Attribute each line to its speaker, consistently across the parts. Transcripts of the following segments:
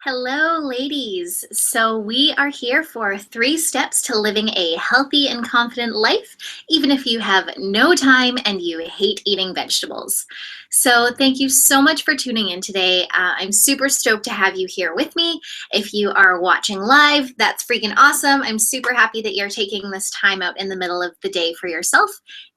Speaker 1: Hello, ladies. So, we are here for 3 steps to living a healthy and confident life, even if you have no time and you hate eating vegetables. So, thank you so much for tuning in today. I'm super stoked to have you here with me. If you are watching live, that's freaking awesome. I'm super happy that you're taking this time out in the middle of the day for yourself.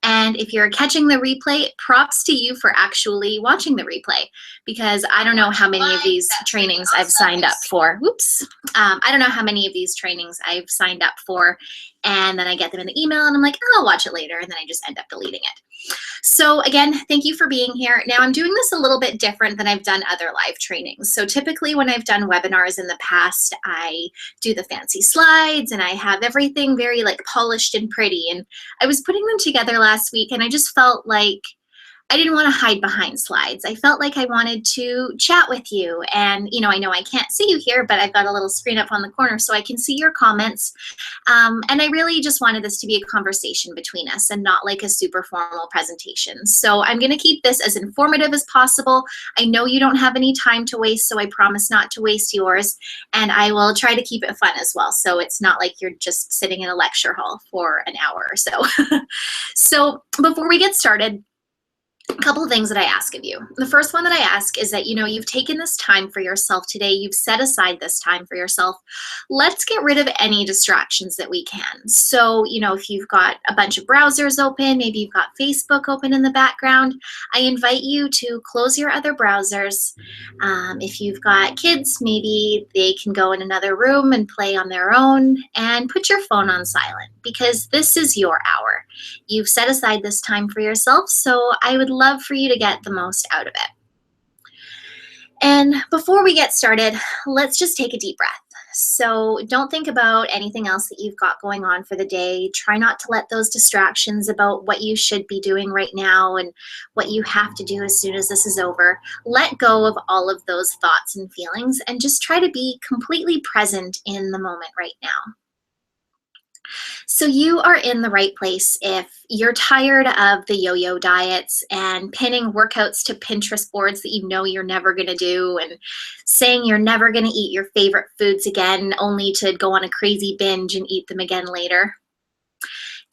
Speaker 1: And if you're catching the replay, props to you for actually watching the replay, because I don't know how many of these trainings I've signed up for. Whoops. I don't know how many of these trainings I've signed up for, and then I get them in the email and I'm like, oh, I'll watch it later, and then I just end up deleting it. So again, thank you for being here. Now I'm doing this a little bit different than I've done other live trainings. So typically when I've done webinars in the past, I do the fancy slides and I have everything very like polished and pretty. And I was putting them together last week and I just felt like I didn't want to hide behind slides. I felt like I wanted to chat with you. And, I know I can't see you here, but I've got a little screen up on the corner so I can see your comments. And I really just wanted this to be a conversation between us and not like a super formal presentation. So I'm going to keep this as informative as possible. I know you don't have any time to waste, so I promise not to waste yours. And I will try to keep it fun as well. So it's not like you're just sitting in a lecture hall for an hour or so. So before we get started, a couple of things that I ask of you. The first one that I ask is that, you've taken this time for yourself today. You've set aside this time for yourself. Let's get rid of any distractions that we can. So, if you've got a bunch of browsers open, maybe you've got Facebook open in the background, I invite you to close your other browsers. If you've got kids, maybe they can go in another room and play on their own, and put your phone on silent, because this is your hour. You've set aside this time for yourself, so I would love for you to get the most out of it. And before we get started, let's just take a deep breath. So don't think about anything else that you've got going on for the day. Try not to let those distractions about what you should be doing right now and what you have to do as soon as this is over. Let go of all of those thoughts and feelings and just try to be completely present in the moment right now. So you are in the right place if you're tired of the yo-yo diets and pinning workouts to Pinterest boards that you know you're never going to do, and saying you're never going to eat your favorite foods again only to go on a crazy binge and eat them again later.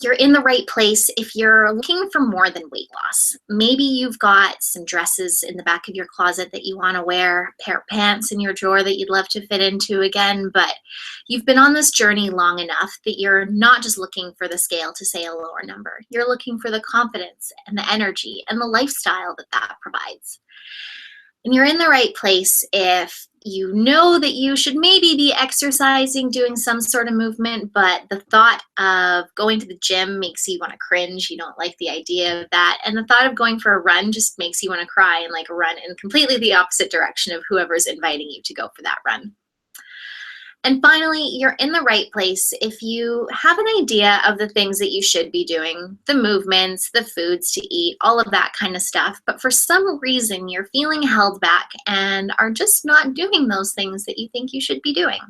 Speaker 1: You're in the right place if you're looking for more than weight loss. Maybe you've got some dresses in the back of your closet that you want to wear, a pair of pants in your drawer that you'd love to fit into again, but you've been on this journey long enough that you're not just looking for the scale to say a lower number. You're looking for the confidence and the energy and the lifestyle that provides. And you're in the right place if you know that you should maybe be exercising, doing some sort of movement, but the thought of going to the gym makes you want to cringe. You don't like the idea of that. And the thought of going for a run just makes you want to cry and run in completely the opposite direction of whoever's inviting you to go for that run. And finally, you're in the right place if you have an idea of the things that you should be doing, the movements, the foods to eat, all of that kind of stuff. But for some reason, you're feeling held back and are just not doing those things that you think you should be doing.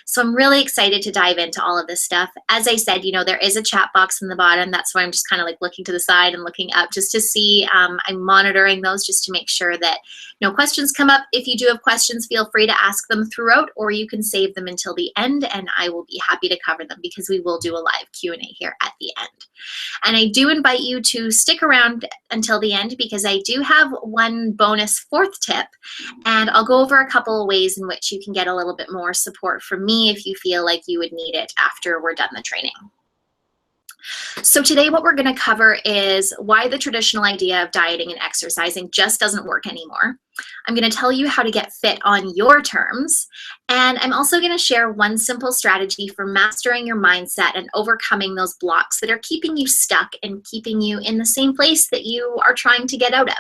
Speaker 1: So I'm really excited to dive into all of this stuff. As I said, there is a chat box in the bottom. That's why I'm just kind of looking to the side and looking up just to see. I'm monitoring those just to make sure that no questions come up. If you do have questions, feel free to ask them throughout, or you can save them until the end, and I will be happy to cover them because we will do a live Q&A here at the end. And I do invite you to stick around until the end because I do have one bonus fourth tip, and I'll go over a couple of ways in which you can get a little bit more support from me if you feel like you would need it after we're done the training. So today what we're going to cover is why the traditional idea of dieting and exercising just doesn't work anymore. I'm going to tell you how to get fit on your terms, and I'm also going to share one simple strategy for mastering your mindset and overcoming those blocks that are keeping you stuck and keeping you in the same place that you are trying to get out of.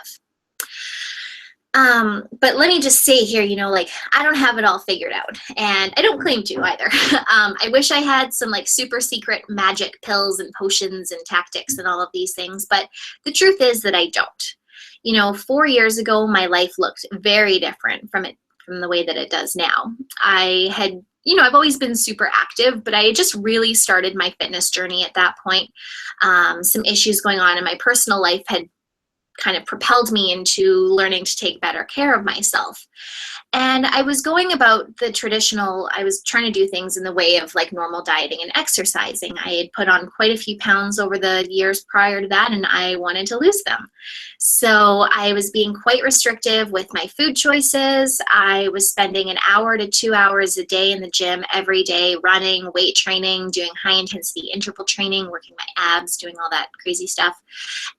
Speaker 1: But let me just say here, I don't have it all figured out, and I don't claim to either. I wish I had some super secret magic pills and potions and tactics and all of these things, but the truth is that I don't. 4 years ago, my life looked very different from the way that it does now. I've always been super active, but I had just really started my fitness journey at that point. Some issues going on in my personal life had kind of propelled me into learning to take better care of myself. And I was going about the traditional, I was trying to do things in the way of like normal dieting and exercising. I had put on quite a few pounds over the years prior to that, and I wanted to lose them. So I was being quite restrictive with my food choices. I was spending an hour to 2 hours a day in the gym every day, running, weight training, doing high intensity interval training, working my abs, doing all that crazy stuff.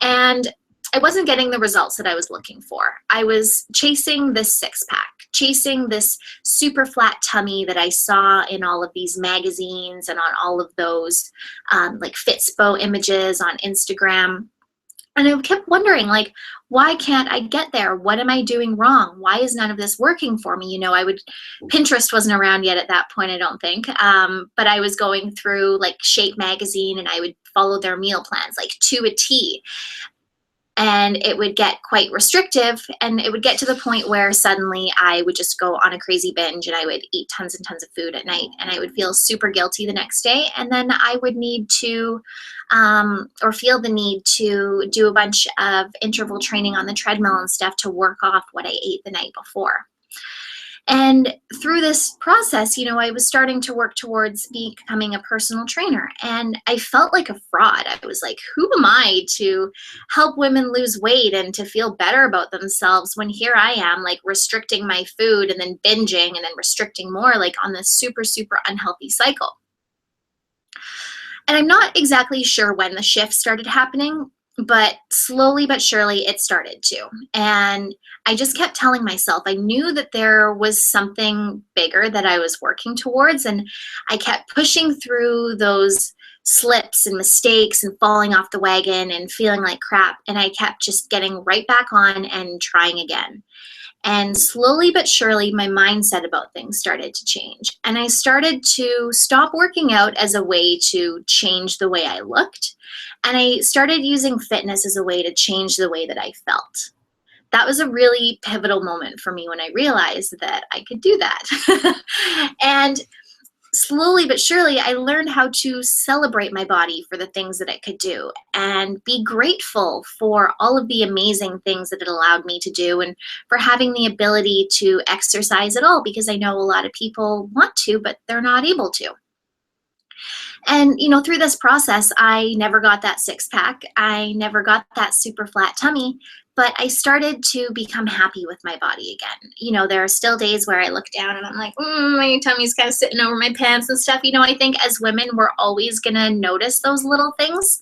Speaker 1: And I wasn't getting the results that I was looking for. I was chasing this six pack, chasing this super flat tummy that I saw in all of these magazines and on all of those like Fitspo images on Instagram. And I kept wondering, like, why can't I get there? What am I doing wrong? Why is none of this working for me? You know, Pinterest wasn't around yet at that point, I don't think. But I was going through like Shape magazine, and I would follow their meal plans, like to a T. And it would get quite restrictive, and it would get to the point where suddenly I would just go on a crazy binge, and I would eat tons and tons of food at night, and I would feel super guilty the next day. And then I would need to, or feel the need to do a bunch of interval training on the treadmill and stuff to work off what I ate the night before. And through this process, you know, I was starting to work towards becoming a personal trainer, and I felt like a fraud. I was like, who am I to help women lose weight and to feel better about themselves when here I am, like restricting my food and then binging and then restricting more, like on this super, super unhealthy cycle. And I'm not exactly sure when the shift started happening, but slowly but surely it started to. And I just kept telling myself, I knew that there was something bigger that I was working towards, and I kept pushing through those slips and mistakes and falling off the wagon and feeling like crap. And I kept just getting right back on and trying again. And slowly but surely, my mindset about things started to change. And I started to stop working out as a way to change the way I looked. And I started using fitness as a way to change the way that I felt. That was a really pivotal moment for me when I realized that I could do that. And slowly but surely, I learned how to celebrate my body for the things that it could do and be grateful for all of the amazing things that it allowed me to do, and for having the ability to exercise at all, because I know a lot of people want to, but they're not able to. And, you know, through this process, I never got that six pack. I never got that super flat tummy, but I started to become happy with my body again. You know, there are still days where I look down and I'm like, my tummy's kind of sitting over my pants and stuff. You know, I think as women, we're always going to notice those little things,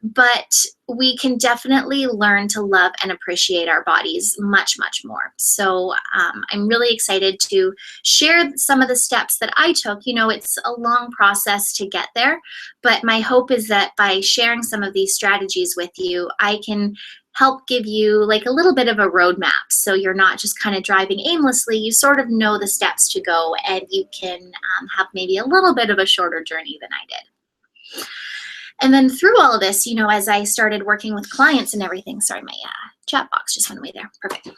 Speaker 1: but we can definitely learn to love and appreciate our bodies much, much more. So I'm really excited to share some of the steps that I took. You know, it's a long process to get there, but my hope is that by sharing some of these strategies with you, I can help give you like a little bit of a roadmap, so you're not just kind of driving aimlessly. You sort of know the steps to go, and you can have maybe a little bit of a shorter journey than I did. And then through all of this, you know, as I started working with clients and everything, sorry, my chat box just went away there. Perfect.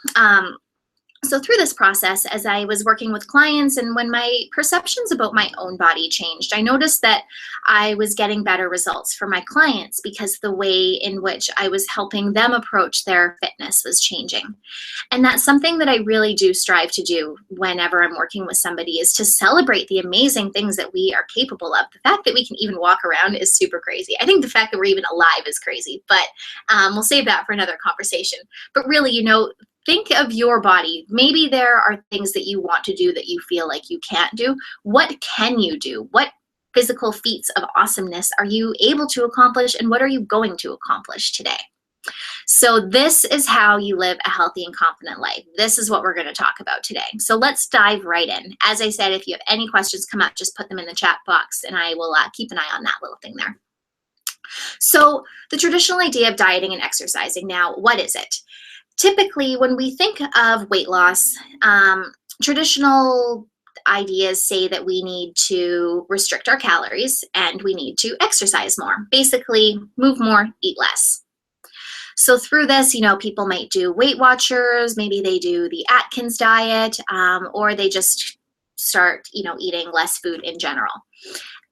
Speaker 1: So through this process, as I was working with clients and when my perceptions about my own body changed, I noticed that I was getting better results for my clients because the way in which I was helping them approach their fitness was changing. And that's something that I really do strive to do whenever I'm working with somebody, is to celebrate the amazing things that we are capable of. The fact that we can even walk around is super crazy. I think the fact that we're even alive is crazy, but we'll save that for another conversation. But really, you know, think of your body. Maybe there are things that you want to do that you feel like you can't do. What can you do? What physical feats of awesomeness are you able to accomplish, and what are you going to accomplish today? So this is how you live a healthy and confident life. This is what we're going to talk about today. So let's dive right in. As I said, if you have any questions come up, just put them in the chat box and I will keep an eye on that little thing there. So the traditional idea of dieting and exercising, now, what is it? Typically, when we think of weight loss, traditional ideas say that we need to restrict our calories and we need to exercise more. Basically, move more, eat less. So through this, you know, people might do Weight Watchers, maybe they do the Atkins diet, or they just start, you know, eating less food in general.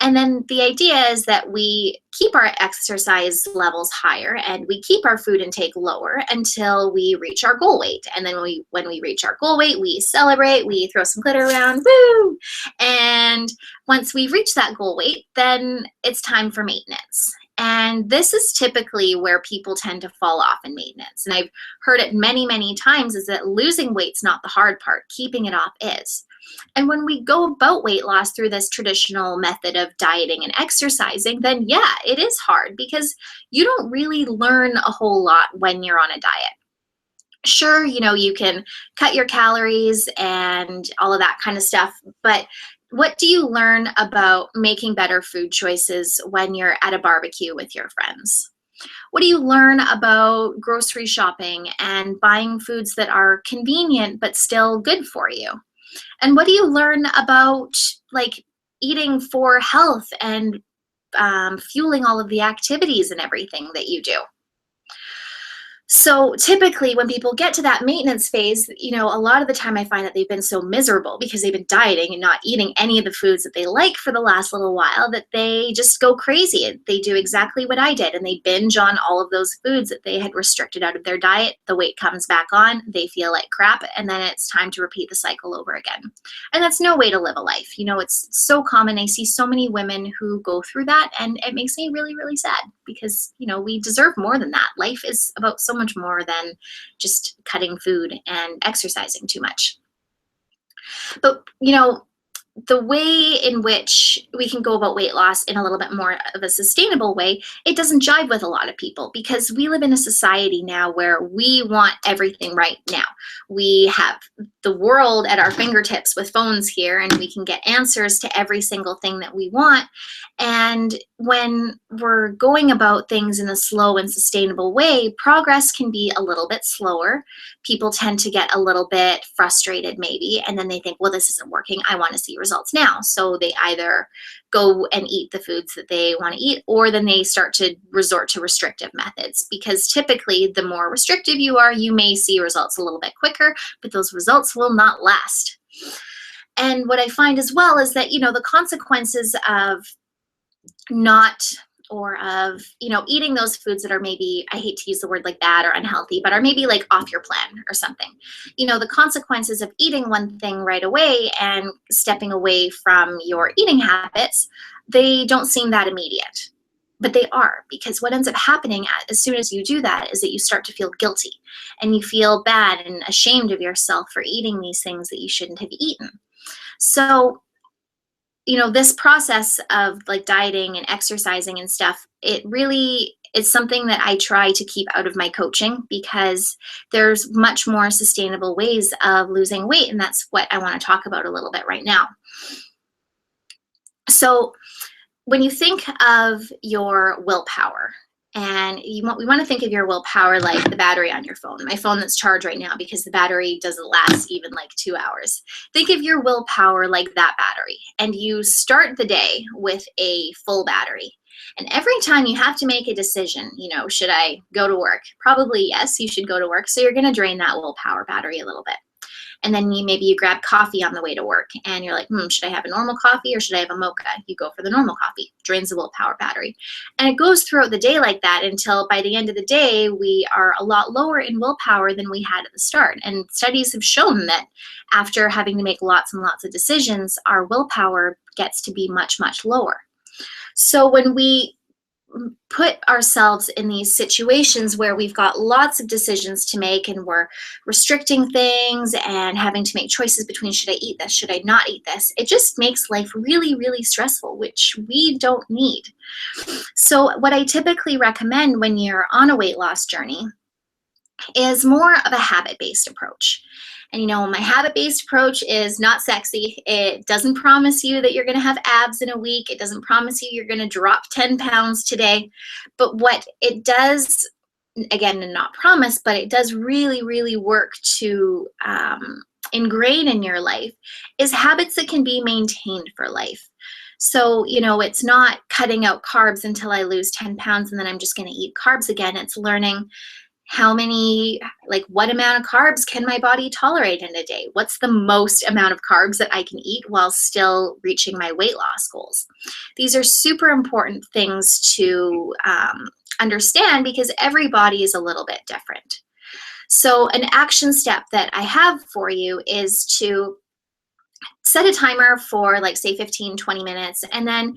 Speaker 1: And then the idea is that we keep our exercise levels higher and we keep our food intake lower until we reach our goal weight. And then when we reach our goal weight, we celebrate, we throw some glitter around, woo! And once we reach that goal weight, then it's time for maintenance. And this is typically where people tend to fall off in maintenance. And I've heard it many, many times, is that losing weight's not the hard part. Keeping it off is. And when we go about weight loss through this traditional method of dieting and exercising, then yeah, it is hard because you don't really learn a whole lot when you're on a diet. Sure, you can cut your calories and all of that kind of stuff, but what do you learn about making better food choices when you're at a barbecue with your friends? What do you learn about grocery shopping and buying foods that are convenient but still good for you? And what do you learn about like eating for health and fueling all of the activities and everything that you do? So typically when people get to that maintenance phase, a lot of the time I find that they've been so miserable because they've been dieting and not eating any of the foods that they like for the last little while that they just go crazy. They do exactly what I did and they binge on all of those foods that they had restricted out of their diet. The weight comes back on, they feel like crap, and then it's time to repeat the cycle over again. And that's no way to live a life. It's so common. I see so many women who go through that, and it makes me really, really sad because, we deserve more than that. Life is about so much more than just cutting food and exercising too much. But, the way in which we can go about weight loss in a little bit more of a sustainable way, it doesn't jive with a lot of people because we live in a society now where we want everything right now. We have the world at our fingertips with phones here, and we can get answers to every single thing that we want. And when we're going about things in a slow and sustainable way, progress can be a little bit slower. People tend to get a little bit frustrated maybe, and then they think, well, this isn't working. I want to see results now. So they either go and eat the foods that they want to eat, or then they start to resort to restrictive methods, because typically the more restrictive you are, you may see results a little bit quicker, but those results will not last. And what I find as well is that, the consequences of not or of eating those foods that are maybe, I hate to use the word like bad or unhealthy, but are maybe like off your plan or something. The consequences of eating one thing right away and stepping away from your eating habits, they don't seem that immediate, but they are, because what ends up happening as soon as you do that is that you start to feel guilty and you feel bad and ashamed of yourself for eating these things that you shouldn't have eaten. So this process of like dieting and exercising and stuff, it really is something that I try to keep out of my coaching, because there's much more sustainable ways of losing weight. And that's what I want to talk about a little bit right now. So when you think of your willpower, and we want to think of your willpower like the battery on your phone. My phone that's charged right now because the battery doesn't last even like 2 hours. Think of your willpower like that battery, and you start the day with a full battery. And every time you have to make a decision, should I go to work? Probably yes, you should go to work. So you're going to drain that willpower battery a little bit. And then maybe you grab coffee on the way to work and you're like, should I have a normal coffee or should I have a mocha? You go for the normal coffee, drains the willpower battery. And it goes throughout the day like that until by the end of the day, we are a lot lower in willpower than we had at the start. And studies have shown that after having to make lots and lots of decisions, our willpower gets to be much, much lower. So when we put ourselves in these situations where we've got lots of decisions to make and we're restricting things and having to make choices between should I eat this, should I not eat this, it just makes life really, really stressful, which we don't need. So what I typically recommend when you're on a weight loss journey is more of a habit-based approach. And my habit-based approach is not sexy. It doesn't promise you that you're going to have abs in a week. It doesn't promise you you're going to drop 10 pounds today. But what it does, again, not promise, but it does really, really work to ingrain in your life, is habits that can be maintained for life. So, it's not cutting out carbs until I lose 10 pounds and then I'm just going to eat carbs again. It's learning, How many, like what amount of carbs can my body tolerate in a day? What's the most amount of carbs that I can eat while still reaching my weight loss goals? These are super important things to understand because every body is a little bit different. So an action step that I have for you is to set a timer for like say 15, 20 minutes and then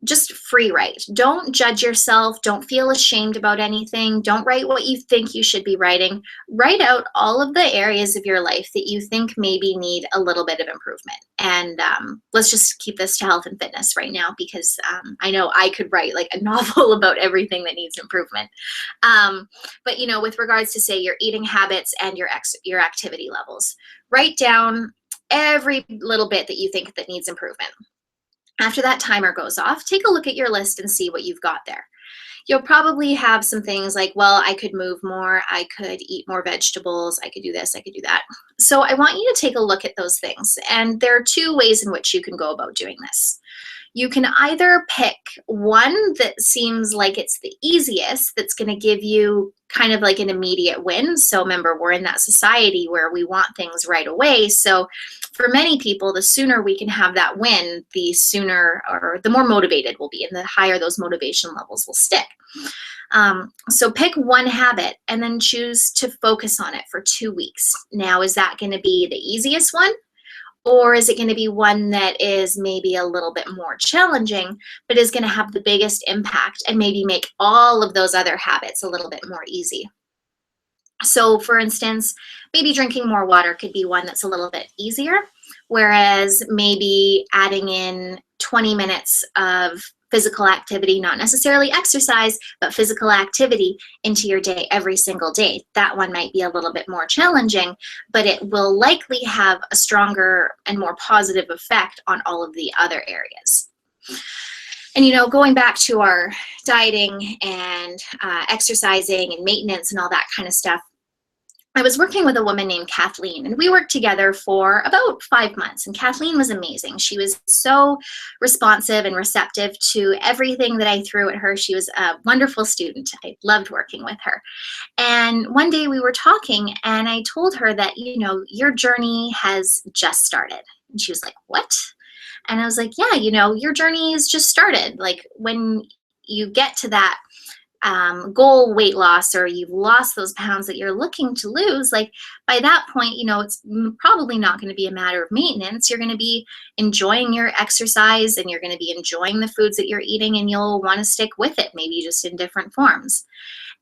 Speaker 1: just free write. Don't judge yourself. Don't feel ashamed about anything. Don't write what you think you should be writing. Write out all of the areas of your life that you think maybe need a little bit of improvement. And let's just keep this to health and fitness right now because I know I could write like a novel about everything that needs improvement. But you know, with regards to say your eating habits and your activity levels, write down every little bit that you think that needs improvement. After that timer goes off, take a look at your list and see what you've got there. You'll probably have some things like, well, I could move more, I could eat more vegetables, I could do this, I could do that. So I want you to take a look at those things. And there are two ways in which you can go about doing this. You can either pick one that seems like it's the easiest, that's going to give you kind of like an immediate win. So remember, we're in that society where we want things right away. So for many people, the sooner we can have that win, the sooner or the more motivated we'll be and the higher those motivation levels will stick. So pick one habit and then choose to focus on it for 2 weeks. Now, is that going to be the easiest one? Or is it going to be one that is maybe a little bit more challenging, but is going to have the biggest impact and maybe make all of those other habits a little bit more easy? So for instance, maybe drinking more water could be one that's a little bit easier, whereas maybe adding in 20 minutes of physical activity, not necessarily exercise, but physical activity into your day every single day. That one might be a little bit more challenging, but it will likely have a stronger and more positive effect on all of the other areas. And, you know, going back to our dieting and exercising and maintenance and all that kind of stuff, I was working with a woman named Kathleen, and we worked together for about 5 months. And Kathleen was amazing. She was so responsive and receptive to everything that I threw at her. She was a wonderful student. I loved working with her. And one day we were talking, and I told her that, you know, your journey has just started. And she was like, what? And I was like, yeah, you know, your journey has just started. Like when you get to that goal weight loss, or you've lost those pounds that you're looking to lose, like by that point, you know, it's probably not going to be a matter of maintenance. You're going to be enjoying your exercise and you're going to be enjoying the foods that you're eating, and you'll want to stick with it, maybe just in different forms.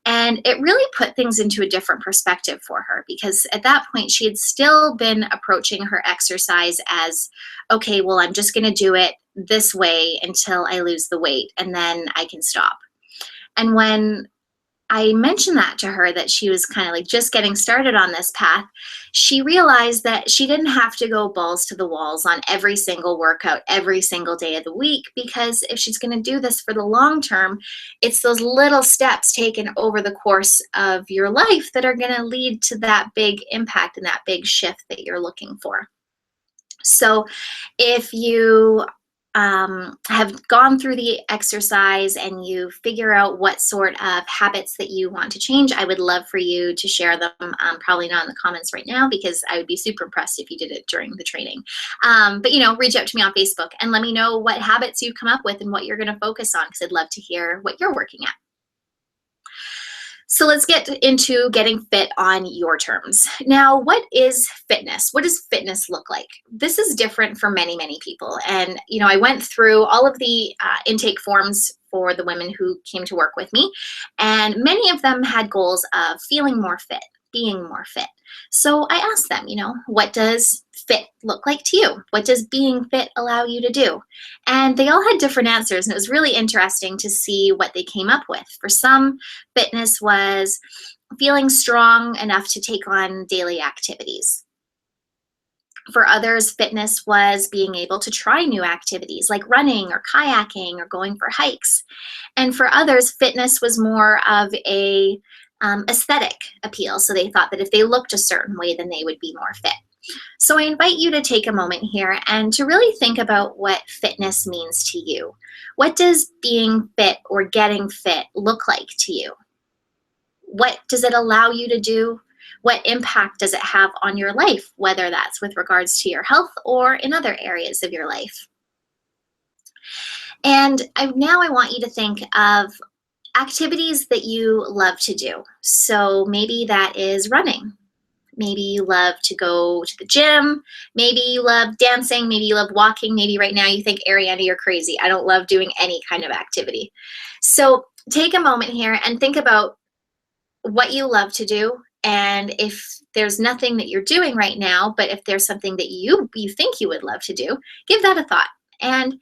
Speaker 1: And it really put things into a different perspective for her, because at that point she had still been approaching her exercise as, okay, well, I'm just going to do it this way until I lose the weight and then I can stop. And when I mentioned that to her, that she was kind of like just getting started on this path, she realized that she didn't have to go balls to the walls on every single workout every single day of the week, because if she's going to do this for the long term, it's those little steps taken over the course of your life that are going to lead to that big impact and that big shift that you're looking for. So if you have gone through the exercise and you figure out what sort of habits that you want to change, I would love for you to share them. Probably not in the comments right now, because I would be super impressed if you did it during the training. But, you know, reach out to me on Facebook and let me know what habits you've come up with and what you're going to focus on, because I'd love to hear what you're working at. So let's get into getting fit on your terms. Now, what is fitness? What does fitness look like? This is different for many, many people. And, you know, I went through all of the intake forms for the women who came to work with me, and many of them had goals of feeling more fit, being more fit. So I asked them, you know, what does fit look like to you? What does being fit allow you to do? And they all had different answers, and it was really interesting to see what they came up with. For some, fitness was feeling strong enough to take on daily activities. For others, fitness was being able to try new activities like running or kayaking or going for hikes. And for others, fitness was more of a aesthetic appeal. So they thought that if they looked a certain way, then they would be more fit. So I invite you to take a moment here and to really think about what fitness means to you. What does being fit or getting fit look like to you? What does it allow you to do? What impact does it have on your life, whether that's with regards to your health or in other areas of your life? And now I want you to think of activities that you love to do. So maybe that is running. Maybe you love to go to the gym. Maybe you love dancing. Maybe you love walking. Maybe right now you think, Ariana, you're crazy. I don't love doing any kind of activity. So take a moment here and think about what you love to do. And if there's nothing that you're doing right now, but if there's something that you think you would love to do, give that a thought. And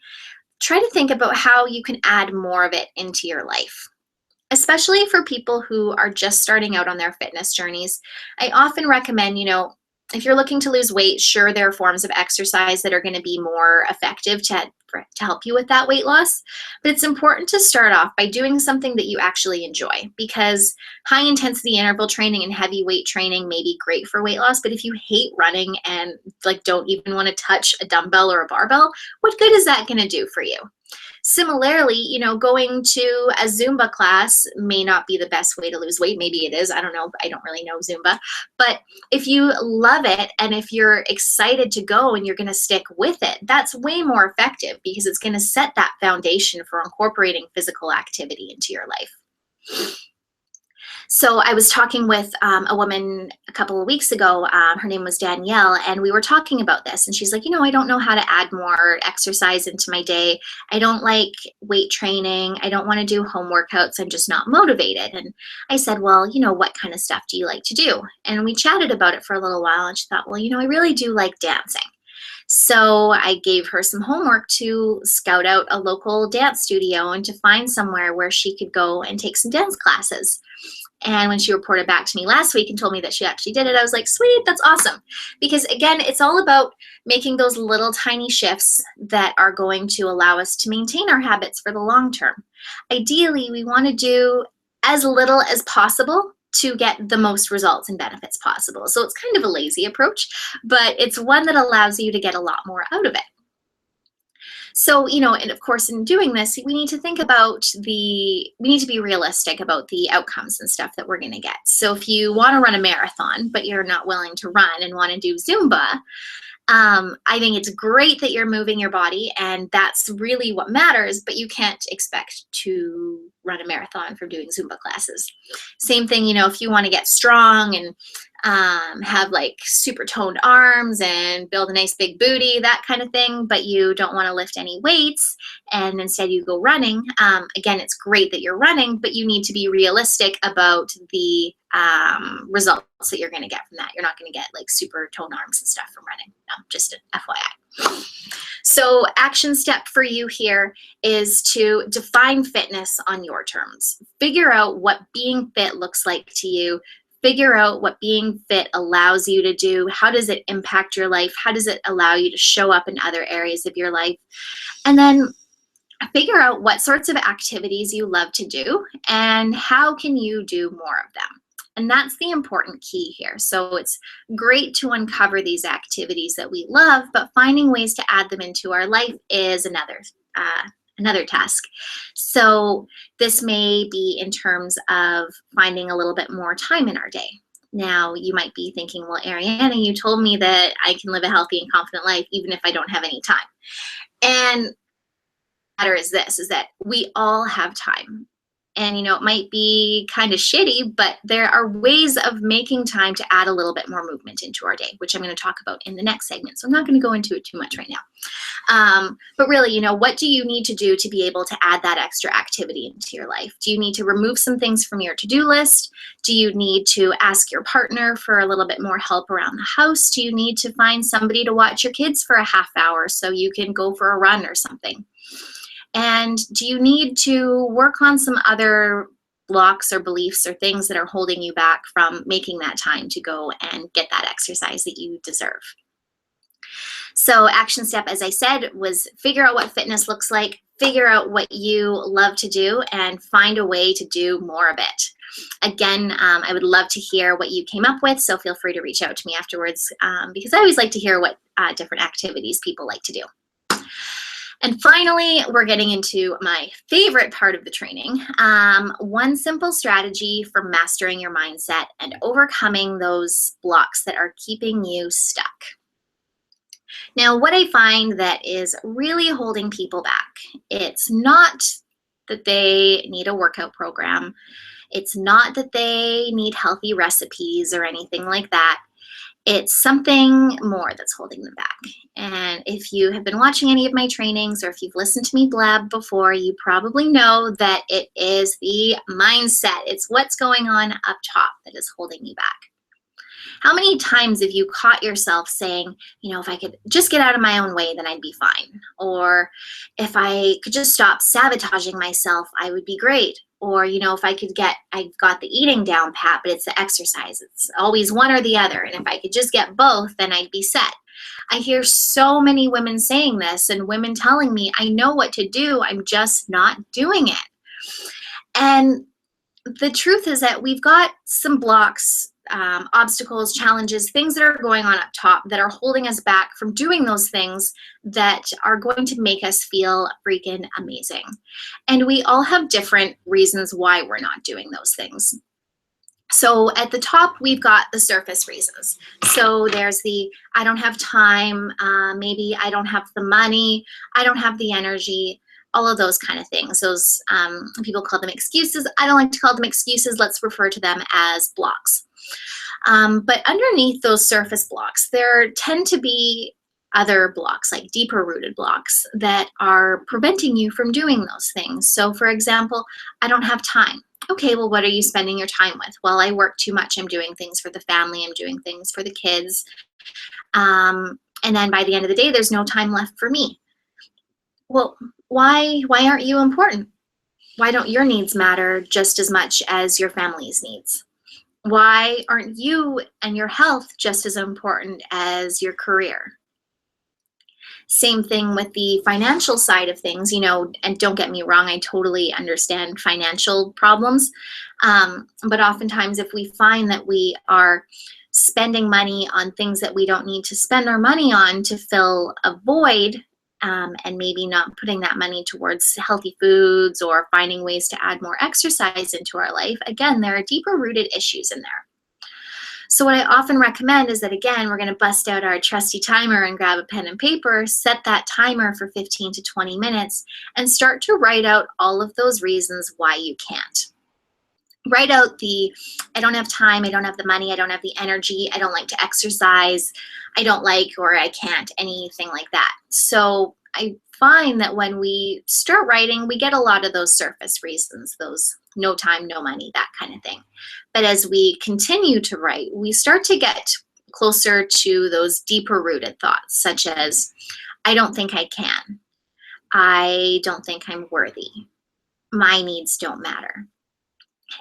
Speaker 1: try to think about how you can add more of it into your life. Especially for people who are just starting out on their fitness journeys, I often recommend, if you're looking to lose weight, sure, there are forms of exercise that are going to be more effective to help you with that weight loss. But it's important to start off by doing something that you actually enjoy, because high intensity interval training and heavy weight training may be great for weight loss. But if you hate running and don't even want to touch a dumbbell or a barbell, what good is that going to do for you? Similarly, going to a Zumba class may not be the best way to lose weight. Maybe it is. I don't know. I don't really know Zumba. But if you love it and if you're excited to go and you're going to stick with it, that's way more effective because it's going to set that foundation for incorporating physical activity into your life. So I was talking with a woman a couple of weeks ago. Her name was Danielle, and we were talking about this. And she's like, I don't know how to add more exercise into my day. I don't like weight training. I don't want to do home workouts. I'm just not motivated. And I said, well, what kind of stuff do you like to do? And we chatted about it for a little while. And she thought, well, I really do like dancing. So I gave her some homework to scout out a local dance studio and to find somewhere where she could go and take some dance classes. And when she reported back to me last week and told me that she actually did it, I was like, sweet, that's awesome. Because again, it's all about making those little tiny shifts that are going to allow us to maintain our habits for the long term. Ideally, we want to do as little as possible to get the most results and benefits possible. So it's kind of a lazy approach, but it's one that allows you to get a lot more out of it. So, and of course, in doing this, we need to think about we need to be realistic about the outcomes and stuff that we're going to get. So if you want to run a marathon, but you're not willing to run and want to do Zumba, I think it's great that you're moving your body, and that's really what matters, but you can't expect to run a marathon from doing Zumba classes. Same thing, if you want to get strong and have super toned arms and build a nice big booty, that kind of thing, but you don't want to lift any weights and instead you go running. Again, it's great that you're running, but you need to be realistic about the results that you're going to get from that. You're not going to get super toned arms and stuff from running. No, just an FYI. So action step for you here is to define fitness on your terms. Figure out what being fit looks like to you. Figure out what being fit allows you to do. How does it impact your life? How does it allow you to show up in other areas of your life? And then figure out what sorts of activities you love to do and how can you do more of them. And that's the important key here. So it's great to uncover these activities that we love, but finding ways to add them into our life is another task. So this may be in terms of finding a little bit more time in our day. Now, you might be thinking, well, Ariana, you told me that I can live a healthy and confident life even if I don't have any time. And the matter is this, is that we all have time. And, it might be kind of shitty, but there are ways of making time to add a little bit more movement into our day, which I'm going to talk about in the next segment. So I'm not going to go into it too much right now. But really, what do you need to do to be able to add that extra activity into your life? Do you need to remove some things from your to-do list? Do you need to ask your partner for a little bit more help around the house? Do you need to find somebody to watch your kids for a half hour so you can go for a run or something? And do you need to work on some other blocks or beliefs or things that are holding you back from making that time to go and get that exercise that you deserve? So action step, as I said, was figure out what fitness looks like, figure out what you love to do, and find a way to do more of it. Again, I would love to hear what you came up with, so feel free to reach out to me afterwards because I always like to hear what different activities people like to do. And finally, we're getting into my favorite part of the training. One simple strategy for mastering your mindset and overcoming those blocks that are keeping you stuck. Now, what I find that is really holding people back, it's not that they need a workout program. It's not that they need healthy recipes or anything like that. It's something more that's holding them back. And if you have been watching any of my trainings or if you've listened to me blab before, you probably know that it is the mindset. It's what's going on up top that is holding you back. How many times have you caught yourself saying, you know, if I could just get out of my own way, then I'd be fine. Or if I could just stop sabotaging myself, I would be great. Or, you know, if I could I've got the eating down pat, but it's the exercise. It's always one or the other. And if I could just get both, then I'd be set. I hear so many women saying this and women telling me, I know what to do, I'm just not doing it. And the truth is that we've got some blocks, obstacles, challenges, things that are going on up top that are holding us back from doing those things that are going to make us feel freaking amazing. And we all have different reasons why we're not doing those things. So at the top, we've got the surface reasons. So there's the, I don't have time, maybe I don't have the money, I don't have the energy, all of those kind of things. Those people call them excuses. I don't like to call them excuses. Let's refer to them as blocks. But underneath those surface blocks, there tend to be other blocks, like deeper rooted blocks that are preventing you from doing those things. So for example, I don't have time. Okay, well, what are you spending your time with? Well, I work too much. I'm doing things for the family. I'm doing things for the kids. And then by the end of the day, there's no time left for me. Well, why aren't you important? Why don't your needs matter just as much as your family's needs? Why aren't you and your health just as important as your career? Same thing with the financial side of things, you know, and don't get me wrong, I totally understand financial problems. But oftentimes if we find that we are spending money on things that we don't need to spend our money on to fill a void, and maybe not putting that money towards healthy foods or finding ways to add more exercise into our life, again, there are deeper rooted issues in there. So what I often recommend is that, again, we're going to bust out our trusty timer and grab a pen and paper, set that timer for 15 to 20 minutes, and start to write out all of those reasons why you can't. Write out the, I don't have time, I don't have the money, I don't have the energy, I don't like to exercise, I don't like or I can't, anything like that. So I find that when we start writing, we get a lot of those surface reasons, those no time, no money, that kind of thing. But as we continue to write, we start to get closer to those deeper rooted thoughts, such as, I don't think I can, I don't think I'm worthy, my needs don't matter.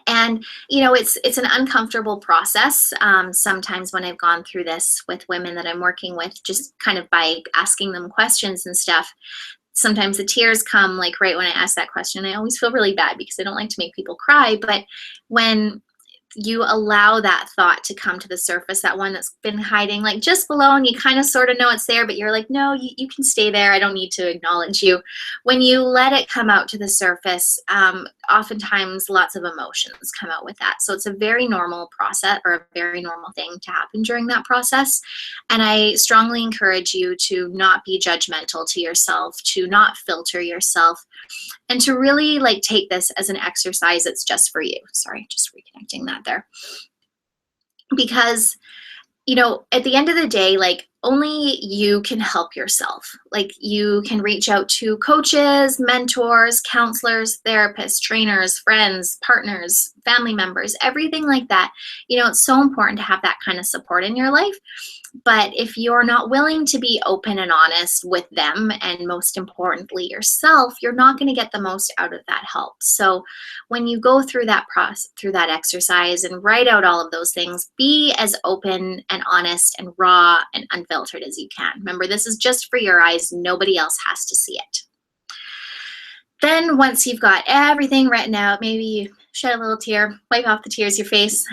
Speaker 1: And, you know, it's an uncomfortable process. Sometimes when I've gone through this with women that I'm working with, just kind of by asking them questions and stuff, sometimes the tears come like right when I ask that question. I always feel really bad because I don't like to make people cry. But when you allow that thought to come to the surface, that one that's been hiding like just below, and you kind of sort of know it's there, but you're like, no, you can stay there. I don't need to acknowledge you. When you let it come out to the surface, oftentimes lots of emotions come out with that. So it's a very normal process, or a very normal thing to happen during that process. And I strongly encourage you to not be judgmental to yourself, to not filter yourself, and to really like take this as an exercise that's just for you. Sorry, just reconnecting that there. Because, you know, at the end of the day, like only you can help yourself. Like you can reach out to coaches, mentors, counselors, therapists, trainers, friends, partners, family members, everything like that. You know, it's so important to have that kind of support in your life. But if you're not willing to be open and honest with them, and most importantly yourself, you're not going to get the most out of that help. So when you go through that process, through that exercise and write out all of those things, be as open and honest and raw and unfiltered as you can. Remember, this is just for your eyes. Nobody else has to see it. Then once you've got everything written out, maybe you shed a little tear, wipe off the tears your face,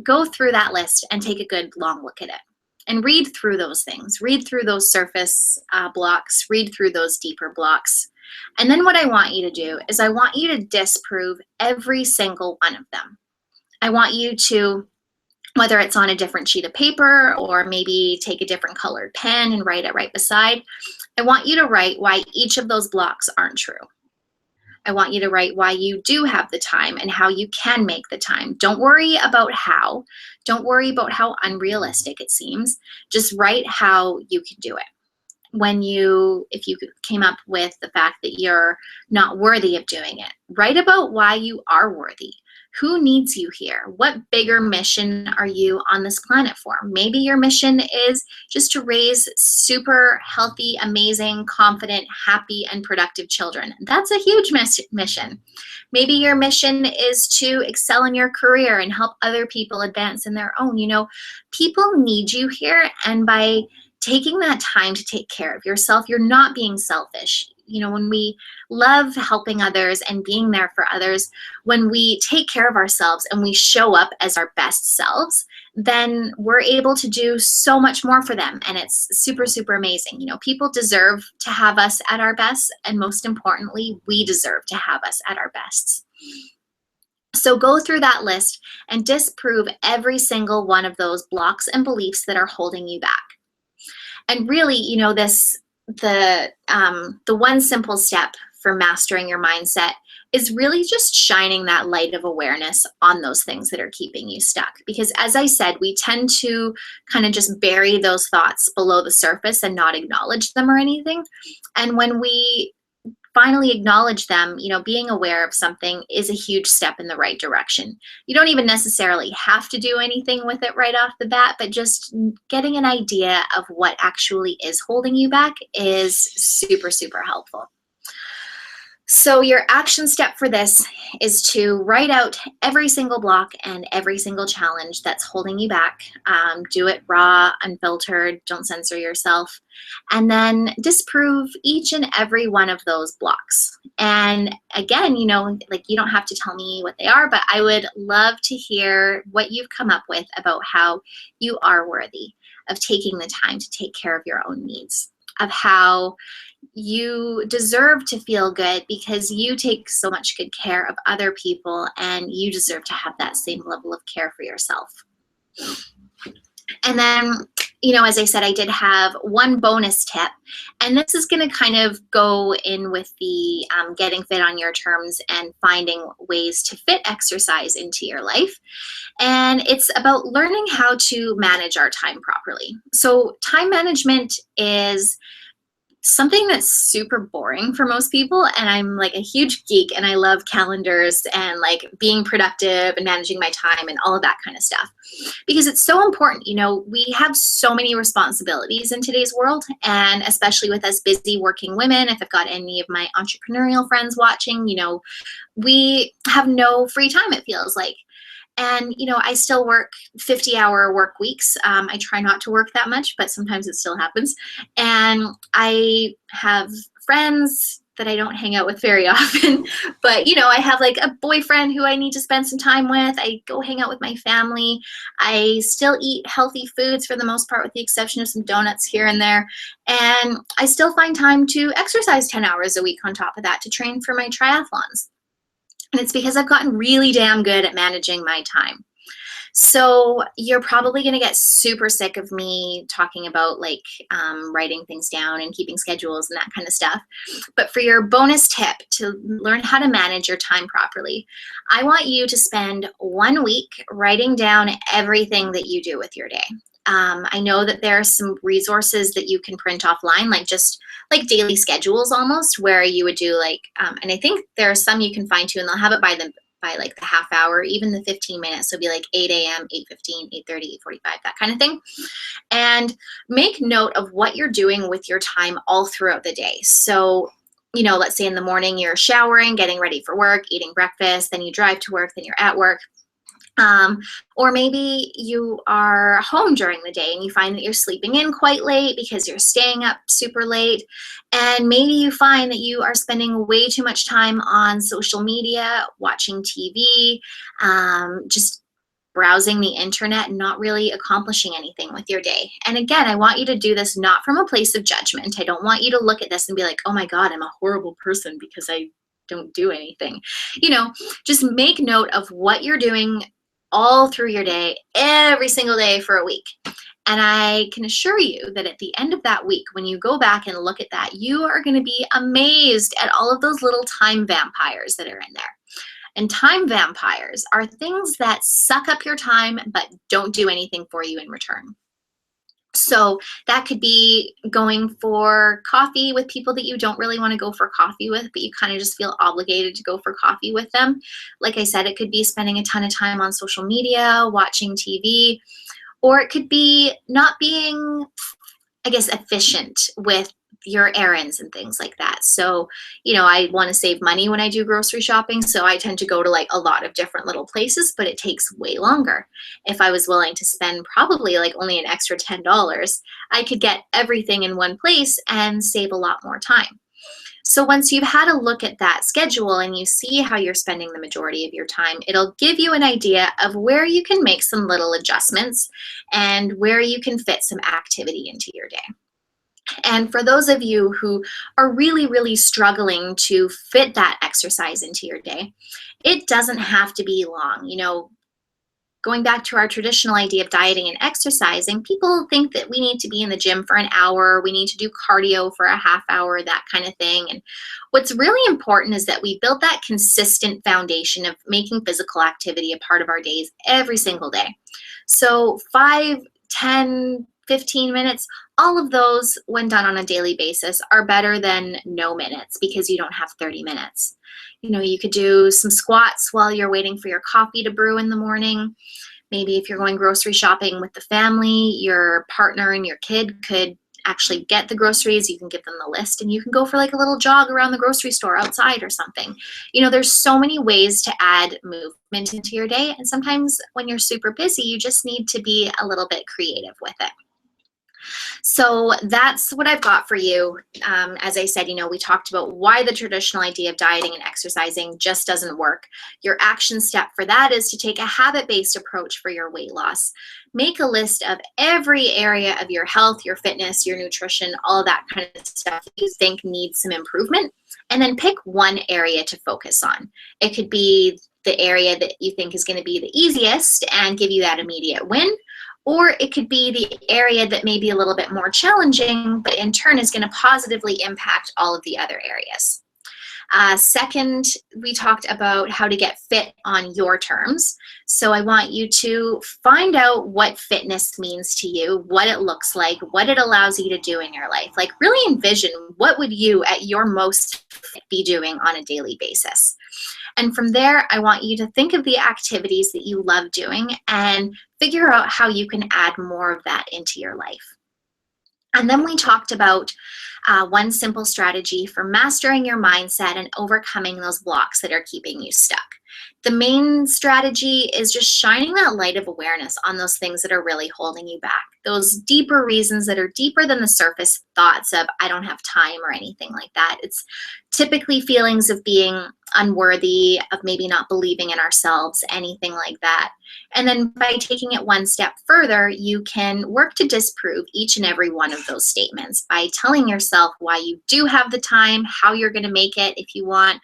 Speaker 1: go through that list and take a good long look at it. and read through those things. Read through those surface blocks, read through those deeper blocks. And then what I want you to do is I want you to disprove every single one of them. I want you to, whether it's on a different sheet of paper or maybe take a different colored pen and write it right beside, I want you to write why each of those blocks aren't true. I want you to write why you do have the time and how you can make the time. Don't worry about how. Don't worry about how unrealistic it seems. Just write how you can do it. If you came up with the fact that you're not worthy of doing it, write about why you are worthy. Who needs you here? What bigger mission are you on this planet for? Maybe your mission is just to raise super healthy, amazing, confident, happy, and productive children. That's a huge mission. Maybe your mission is to excel in your career and help other people advance in their own. People need you here, and by taking that time to take care of yourself, you're not being selfish. When we love helping others and being there for others, when we take care of ourselves and we show up as our best selves, then we're able to do so much more for them. And it's super, super amazing. People deserve to have us at our best. And most importantly, we deserve to have us at our best. So go through that list and disprove every single one of those blocks and beliefs that are holding you back. And really, the one simple step for mastering your mindset is really just shining that light of awareness on those things that are keeping you stuck. Because as I said, we tend to kind of just bury those thoughts below the surface and not acknowledge them or anything. And when we finally acknowledge them, being aware of something is a huge step in the right direction. You don't even necessarily have to do anything with it right off the bat, but just getting an idea of what actually is holding you back is super, super helpful. So your action step for this is to write out every single block and every single challenge that's holding you back. Do it raw, unfiltered, don't censor yourself. And then disprove each and every one of those blocks. And again, you don't have to tell me what they are, but I would love to hear what you've come up with about how you are worthy of taking the time to take care of your own needs, of how you deserve to feel good because you take so much good care of other people, and you deserve to have that same level of care for yourself. And then, as I said, I did have one bonus tip, and this is going to kind of go in with the getting fit on your terms and finding ways to fit exercise into your life. And it's about learning how to manage our time properly. So time management is something that's super boring for most people, and I'm like a huge geek and I love calendars and like being productive and managing my time and all of that kind of stuff because it's so important. We have so many responsibilities in today's world, and especially with us busy working women, if I've got any of my entrepreneurial friends watching, we have no free time, it feels like. And, I still work 50-hour work weeks. I try not to work that much, but sometimes it still happens. And I have friends that I don't hang out with very often, but, I have like a boyfriend who I need to spend some time with. I go hang out with my family. I still eat healthy foods for the most part, with the exception of some donuts here and there. And I still find time to exercise 10 hours a week on top of that to train for my triathlons. And it's because I've gotten really damn good at managing my time. So you're probably going to get super sick of me talking about writing things down and keeping schedules and that kind of stuff. But for your bonus tip to learn how to manage your time properly, I want you to spend 1 week writing down everything that you do with your day. I know that there are some resources that you can print offline, like daily schedules almost, where you would do and I think there are some you can find too, and they'll have it by the half hour, even the 15 minutes. So it'll be like 8 a.m., 8:15, 8:30, 8:45, that kind of thing. And make note of what you're doing with your time all throughout the day. So, let's say in the morning you're showering, getting ready for work, eating breakfast, then you drive to work, then you're at work. Or maybe you are home during the day and you find that you're sleeping in quite late because you're staying up super late. And maybe you find that you are spending way too much time on social media, watching TV, just browsing the internet and not really accomplishing anything with your day. And again, I want you to do this not from a place of judgment. I don't want you to look at this and be like, oh my God, I'm a horrible person because I don't do anything. Just make note of what you're doing all through your day, every single day for a week. And I can assure you that at the end of that week, when you go back and look at that, you are going to be amazed at all of those little time vampires that are in there. And time vampires are things that suck up your time but don't do anything for you in return. So that could be going for coffee with people that you don't really want to go for coffee with, but you kind of just feel obligated to go for coffee with them. Like I said, it could be spending a ton of time on social media, watching TV, or it could be not being, I guess, efficient with your errands and things like that. So, I want to save money when I do grocery shopping. So I tend to go to like a lot of different little places, but it takes way longer. If I was willing to spend probably like only an extra $10, I could get everything in one place and save a lot more time. So once you've had a look at that schedule and you see how you're spending the majority of your time, it'll give you an idea of where you can make some little adjustments and where you can fit some activity into your day. And for those of you who are really, really struggling to fit that exercise into your day, it doesn't have to be long. Going back to our traditional idea of dieting and exercising, people think that we need to be in the gym for an hour, we need to do cardio for a half hour, that kind of thing. And what's really important is that we build that consistent foundation of making physical activity a part of our days every single day. So 5, 10, 15 minutes, all of those, when done on a daily basis, are better than no minutes because you don't have 30 minutes. You could do some squats while you're waiting for your coffee to brew in the morning. Maybe if you're going grocery shopping with the family, your partner and your kid could actually get the groceries. You can give them the list and you can go for like a little jog around the grocery store outside or something. There's so many ways to add movement into your day. And sometimes when you're super busy, you just need to be a little bit creative with it. So that's what I've got for you. As I said, we talked about why the traditional idea of dieting and exercising just doesn't work. Your action step for that is to take a habit-based approach for your weight loss. Make a list of every area of your health, your fitness, your nutrition, all that kind of stuff you think needs some improvement, and then pick one area to focus on. It could be the area that you think is going to be the easiest and give you that immediate win, or it could be the area that may be a little bit more challenging, but in turn is going to positively impact all of the other areas. Second, we talked about how to get fit on your terms. So I want you to find out what fitness means to you, what it looks like, what it allows you to do in your life. Like really envision what would you at your most fit be doing on a daily basis. And from there, I want you to think of the activities that you love doing and figure out how you can add more of that into your life. And then we talked about one simple strategy for mastering your mindset and overcoming those blocks that are keeping you stuck. The main strategy is just shining that light of awareness on those things that are really holding you back. Those deeper reasons that are deeper than the surface thoughts of, I don't have time or anything like that. It's typically feelings of being unworthy, of maybe not believing in ourselves, anything like that. And then by taking it one step further, you can work to disprove each and every one of those statements by telling yourself why you do have the time, how you're going to make it if you want,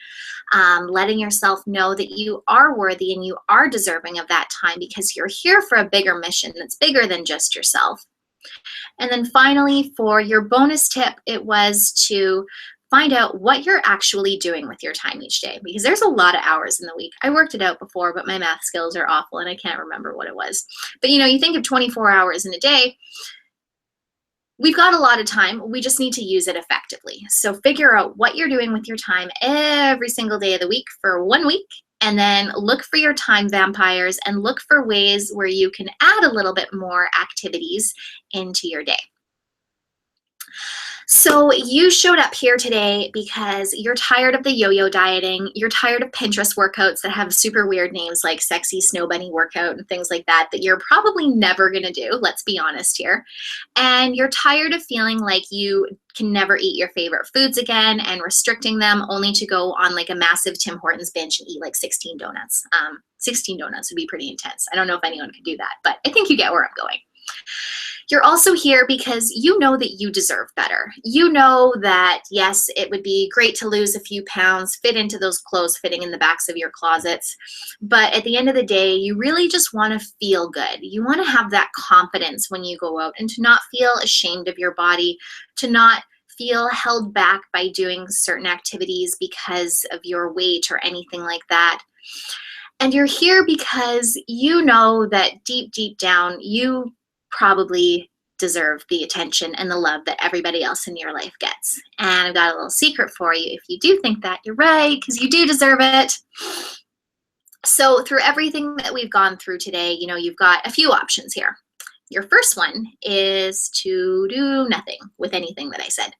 Speaker 1: letting yourself know that you are worthy and you are deserving of that time because you're here for a bigger mission that's bigger than just yourself. And then finally, for your bonus tip, it was to find out what you're actually doing with your time each day, because there's a lot of hours in the week. I worked it out before, but my math skills are awful and I can't remember what it was. But you think of 24 hours in a day, we've got a lot of time. We just need to use it effectively. So figure out what you're doing with your time every single day of the week for 1 week, and then look for your time vampires and look for ways where you can add a little bit more activities into your day. So you showed up here today because you're tired of the yo-yo dieting, you're tired of Pinterest workouts that have super weird names like sexy snow bunny workout and things like that you're probably never gonna do, let's be honest here. And you're tired of feeling like you can never eat your favorite foods again and restricting them only to go on like a massive Tim Hortons binge and eat like 16 donuts. 16 donuts would be pretty intense. I don't know if anyone could do that, but I think you get where I'm going. You're also here because you know that you deserve better. You know that, yes, it would be great to lose a few pounds, fit into those clothes fitting in the backs of your closets. But at the end of the day, you really just want to feel good. You want to have that confidence when you go out and to not feel ashamed of your body, to not feel held back by doing certain activities because of your weight or anything like that. And you're here because you know that deep, deep down, you probably deserve the attention and the love that everybody else in your life gets. And I've got a little secret for you. If you do think that, you're right, because you do deserve it. So through everything that we've gone through today, you know, you've got a few options here. Your first one is to do nothing with anything that I said,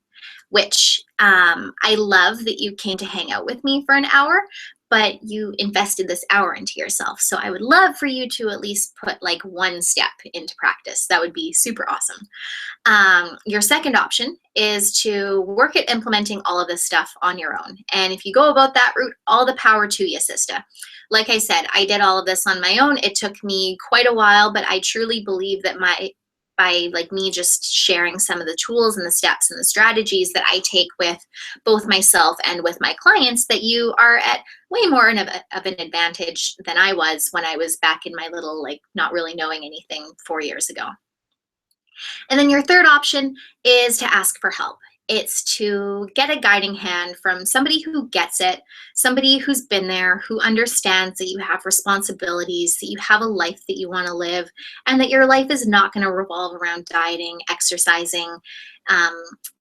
Speaker 1: which I love that you came to hang out with me for an hour, but you invested this hour into yourself. So I would love for you to at least put like one step into practice. That would be super awesome. Your second option is to work at implementing all of this stuff on your own. And if you go about that route, all the power to you, sister. Like I said, I did all of this on my own. It took me quite a while, but I truly believe that by like me just sharing some of the tools and the steps and the strategies that I take with both myself and with my clients, that you are at way more of an advantage than I was when I was back in my little, like, not really knowing anything 4 years ago. And then your third option is to ask for help. It's to get a guiding hand from somebody who gets it, somebody who's been there, who understands that you have responsibilities, that you have a life that you want to live, and that your life is not going to revolve around dieting, exercising,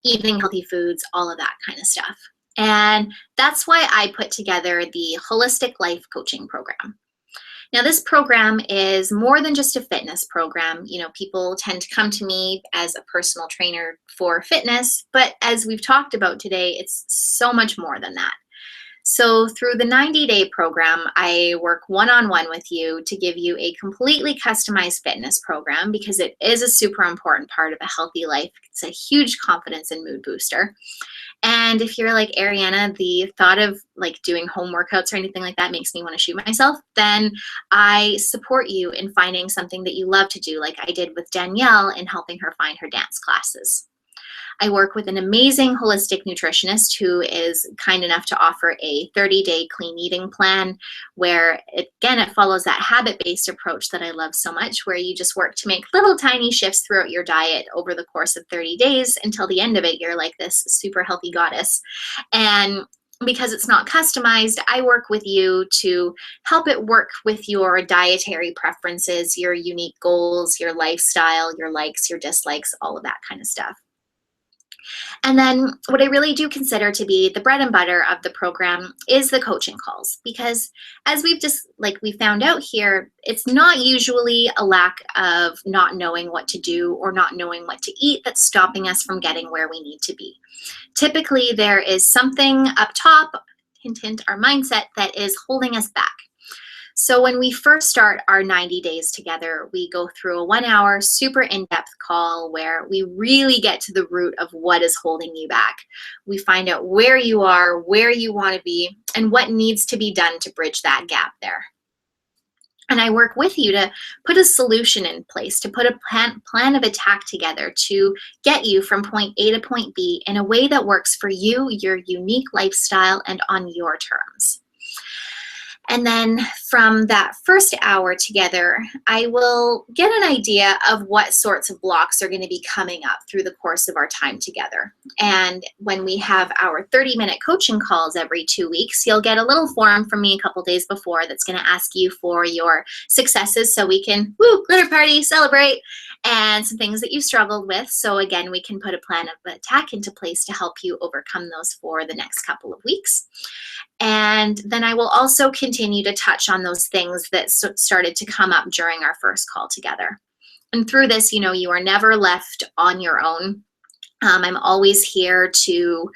Speaker 1: eating healthy foods, all of that kind of stuff. And that's why I put together the Holistic Life Coaching Program. Now, this program is more than just a fitness program. You know, people tend to come to me as a personal trainer for fitness, but as we've talked about today, it's so much more than that. So through the 90-day program, I work one-on-one with you to give you a completely customized fitness program, because it is a super important part of a healthy life. It's a huge confidence and mood booster. And if you're like, Ariana, the thought of like doing home workouts or anything like that makes me want to shoot myself, then I support you in finding something that you love to do, like I did with Danielle in helping her find her dance classes. I work with an amazing holistic nutritionist who is kind enough to offer a 30-day clean eating plan where, it follows that habit-based approach that I love so much, where you just work to make little tiny shifts throughout your diet over the course of 30 days until the end of it, you're like this super healthy goddess. And because it's not customized, I work with you to help it work with your dietary preferences, your unique goals, your lifestyle, your likes, your dislikes, all of that kind of stuff. And then what I really do consider to be the bread and butter of the program is the coaching calls, because as we found out here, it's not usually a lack of not knowing what to do or not knowing what to eat that's stopping us from getting where we need to be. Typically, there is something up top, hint, hint, our mindset, that is holding us back. So when we first start our 90 days together, we go through a 1-hour super in-depth call where we really get to the root of what is holding you back. We find out where you are, where you want to be, and what needs to be done to bridge that gap there. And I work with you to put a solution in place, to put a plan of attack together to get you from point A to point B in a way that works for you, your unique lifestyle, and on your terms. And then from that first hour together, I will get an idea of what sorts of blocks are going to be coming up through the course of our time together. And when we have our 30-minute coaching calls every 2 weeks, you'll get a little form from me a couple days before that's going to ask you for your successes so we can, glitter party, celebrate, and some things that you struggled with. So again, we can put a plan of attack into place to help you overcome those for the next couple of weeks. And then I will also continue to touch on those things that started to come up during our first call together. And through this, you know, you are never left on your own. I'm always here to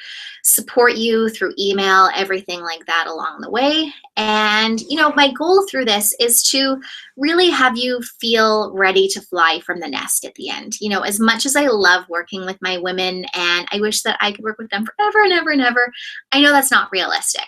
Speaker 1: support you through email, everything like that along the way. And, you know, my goal through this is to really have you feel ready to fly from the nest at the end. You know, as much as I love working with my women and I wish that I could work with them forever and ever and ever, I know that's not realistic.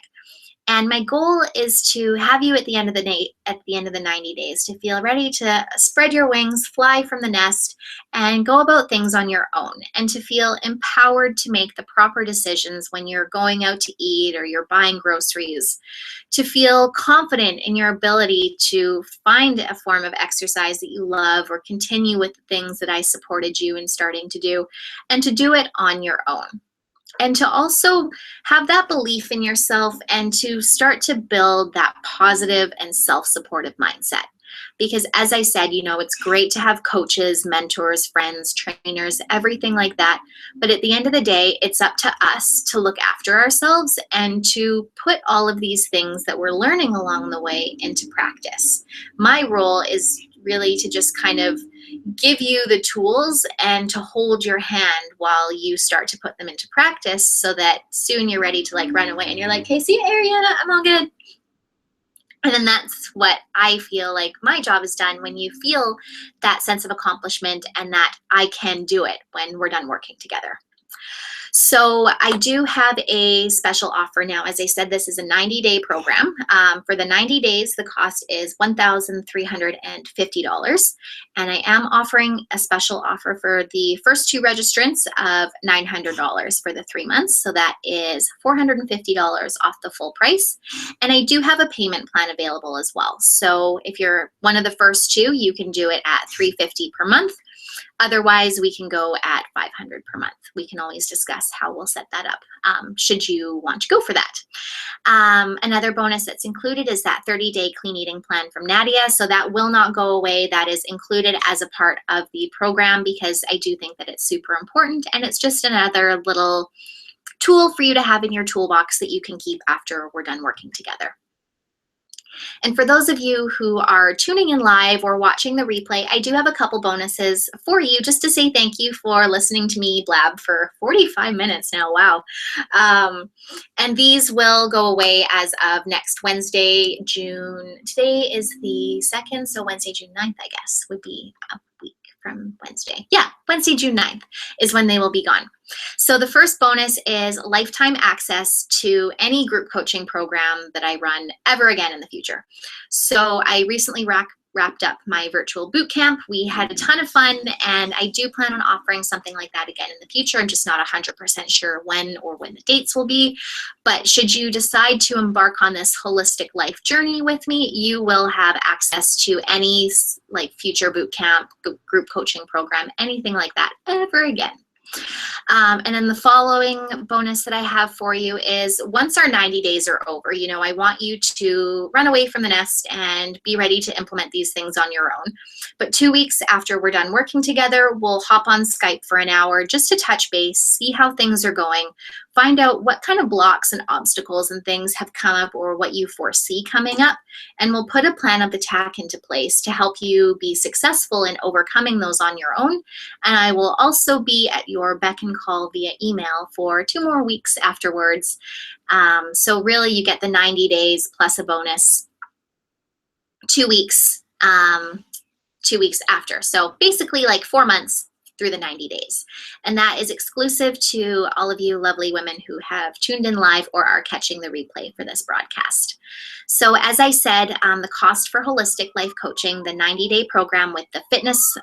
Speaker 1: And my goal is to have you at the end of the day, at the end of the 90 days, to feel ready to spread your wings, fly from the nest, and go about things on your own, and to feel empowered to make the proper decisions when you're going out to eat or you're buying groceries, to feel confident in your ability to find a form of exercise that you love or continue with the things that I supported you in starting to do, and to do it on your own. And to also have that belief in yourself and to start to build that positive and self-supportive mindset. Because as I said, it's great to have coaches, mentors, friends, trainers, everything like that. But at the end of the day, it's up to us to look after ourselves and to put all of these things that we're learning along the way into practice. My role is really to just kind of give you the tools and to hold your hand while you start to put them into practice, so that soon you're ready to run away and you're like, hey, see, Ariana, I'm all good. And then that's what I feel like my job is done, when you feel that sense of accomplishment and that I can do it when we're done working together. So I do have a special offer now. As I said, this is a 90-day program. For the 90 days, the cost is $1,350. And I am offering a special offer for the first 2 registrants of $900 for the 3 months. So that is $450 off the full price. And I do have a payment plan available as well. So if you're one of the first 2, you can do it at $350 per month. Otherwise, we can go at $500 per month. We can always discuss how we'll set that up, should you want to go for that. Another bonus that's included is that 30-day clean eating plan from Nadia. So that will not go away. That is included as a part of the program, because I do think that it's super important, and it's just another little tool for you to have in your toolbox that you can keep after we're done working together. And for those of you who are tuning in live or watching the replay, I do have a couple bonuses for you, just to say thank you for listening to me blab for 45 minutes now. Wow. And these will go away as of next Wednesday, June. Today is the 2nd, so Wednesday, June 9th, I guess, would be a week from Wednesday. Yeah, Wednesday, June 9th is when they will be gone. So the first bonus is lifetime access to any group coaching program that I run ever again in the future. So I recently wrapped up my virtual boot camp. We had a ton of fun, and I do plan on offering something like that again in the future. I'm just not 100% sure when the dates will be. But should you decide to embark on this holistic life journey with me, you will have access to any future boot camp, group coaching program, anything like that ever again. And then the following bonus that I have for you is, once our 90 days are over, I want you to run away from the nest and be ready to implement these things on your own. But 2 weeks after we're done working together, we'll hop on Skype for an hour just to touch base, see how things are going, find out what kind of blocks and obstacles and things have come up or what you foresee coming up. And we'll put a plan of attack into place to help you be successful in overcoming those on your own. And I will also be at your beck and call via email for 2 more weeks afterwards. So really you get the 90 days plus a bonus 2 weeks, 2 weeks after. So basically 4 months through the 90 days. And that is exclusive to all of you lovely women who have tuned in live or are catching the replay for this broadcast. So as I said, the cost for holistic life coaching, the 90-day program with the fitness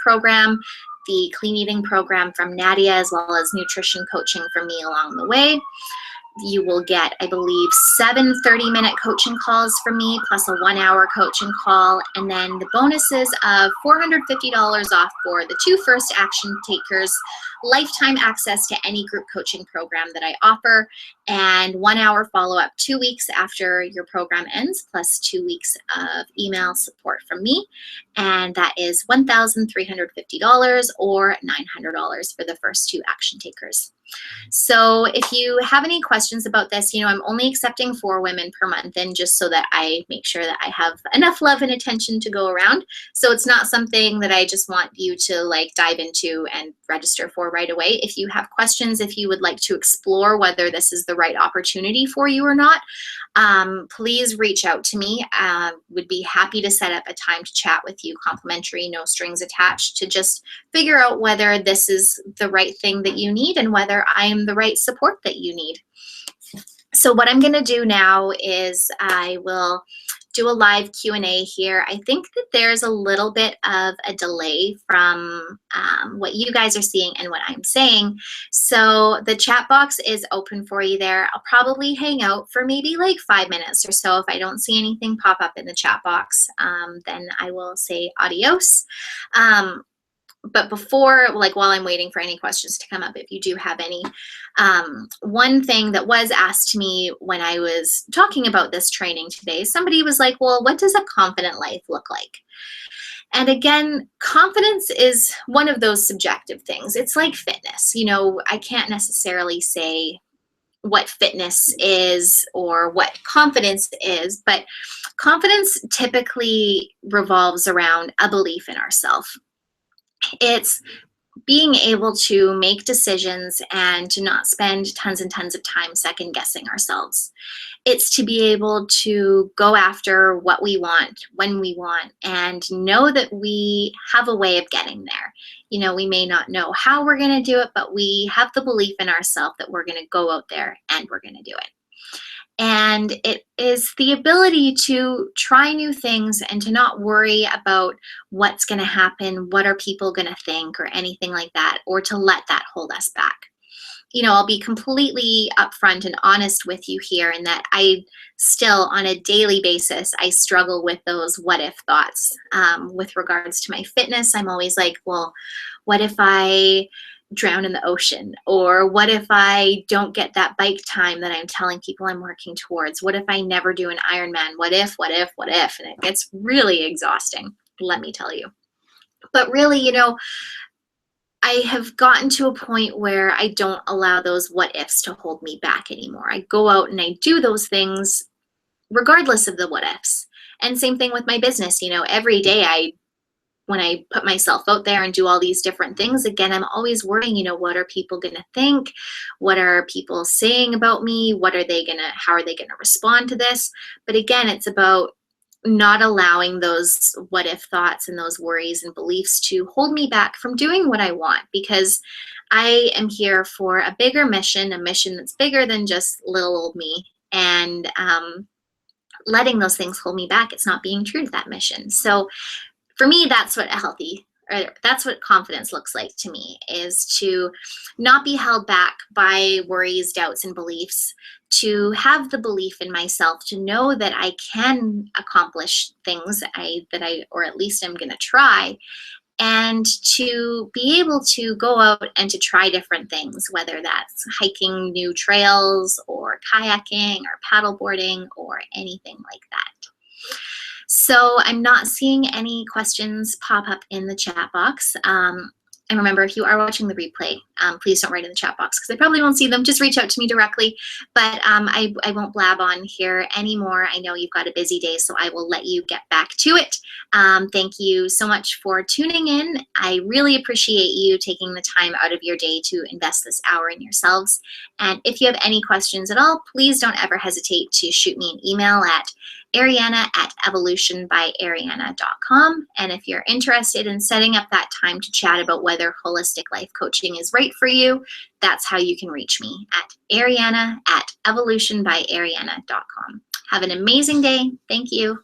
Speaker 1: program, the clean eating program from Nadia, as well as nutrition coaching from me along the way. You will get, I believe, 7 30-minute coaching calls from me, plus a 1-hour coaching call. And then the bonuses of $450 off for the 2 first action takers, lifetime access to any group coaching program that I offer, and 1-hour follow-up 2 weeks after your program ends, plus 2 weeks of email support from me. And that is $1,350 or $900 for the first 2 action takers. So if you have any questions about this, I'm only accepting 4 women per month, and just so that I make sure that I have enough love and attention to go around. So it's not something that I just want you to dive into and register for right away. If you have questions, if you would like to explore whether this is the right opportunity for you or not, please reach out to me. Would be happy to set up a time to chat with you, complimentary, no strings attached, to just figure out whether this is the right thing that you need and whether I am the right support that you need. So what I'm going to do now is I will do a live Q&A here. I think that there's a little bit of a delay from what you guys are seeing and what I'm saying. So the chat box is open for you there. I'll probably hang out for maybe like 5 minutes or so. If I don't see anything pop up in the chat box, then I will say adios. But before, like while I'm waiting for any questions to come up, if you do have any, one thing that was asked to me when I was talking about this training today, somebody was like, well, what does a confident life look like? And again, confidence is one of those subjective things. It's like fitness. You know, I can't necessarily say what fitness is or what confidence is, but confidence typically revolves around a belief in ourselves. It's being able to make decisions and to not spend tons and tons of time second guessing ourselves. It's to be able to go after what we want, when we want, and know that we have a way of getting there. You know, we may not know how we're going to do it, but we have the belief in ourselves that we're going to go out there and we're going to do it. And it is the ability to try new things and to not worry about what's going to happen, what are people going to think, or anything like that, or to let that hold us back. You know, I'll be completely upfront and honest with you here in that I still, on a daily basis, I struggle with those what if thoughts. With regards to my fitness, I'm always like, well, what if I drown in the ocean? Or what if I don't get that bike time that I'm telling people I'm working towards? What if I never do an Ironman? What if? And it gets really exhausting, let me tell you. But really, you know, I have gotten to a point where I don't allow those what ifs to hold me back anymore. I go out and I do those things regardless of the what ifs. And same thing with my business. You know, every day when I put myself out there and do all these different things, again, I'm always worrying, you know, what are people going to think? What are people saying about me? How are they going to respond to this? But again, it's about not allowing those what if thoughts and those worries and beliefs to hold me back from doing what I want, because I am here for a bigger mission, a mission that's bigger than just little old me. And letting those things hold me back, it's not being true to that mission. So for me, that's what that's what confidence looks like to me, is to not be held back by worries, doubts, and beliefs, to have the belief in myself, to know that I can accomplish things or at least I'm going to try, and to be able to go out and to try different things, whether that's hiking new trails or kayaking or paddleboarding or anything like that. So I'm not seeing any questions pop up in the chat box. And remember, if you are watching the replay, please don't write in the chat box because I probably won't see them. Just reach out to me directly. But I won't blab on here anymore. I know you've got a busy day, so I will let you get back to it. Thank you so much for tuning in. I really appreciate you taking the time out of your day to invest this hour in yourselves. And if you have any questions at all, please don't ever hesitate to shoot me an email at ariana@evolutionbyariana.com. And if you're interested in setting up that time to chat about whether holistic life coaching is right for you, that's how you can reach me at ariana@evolutionbyariana.com. Have an amazing day. Thank you.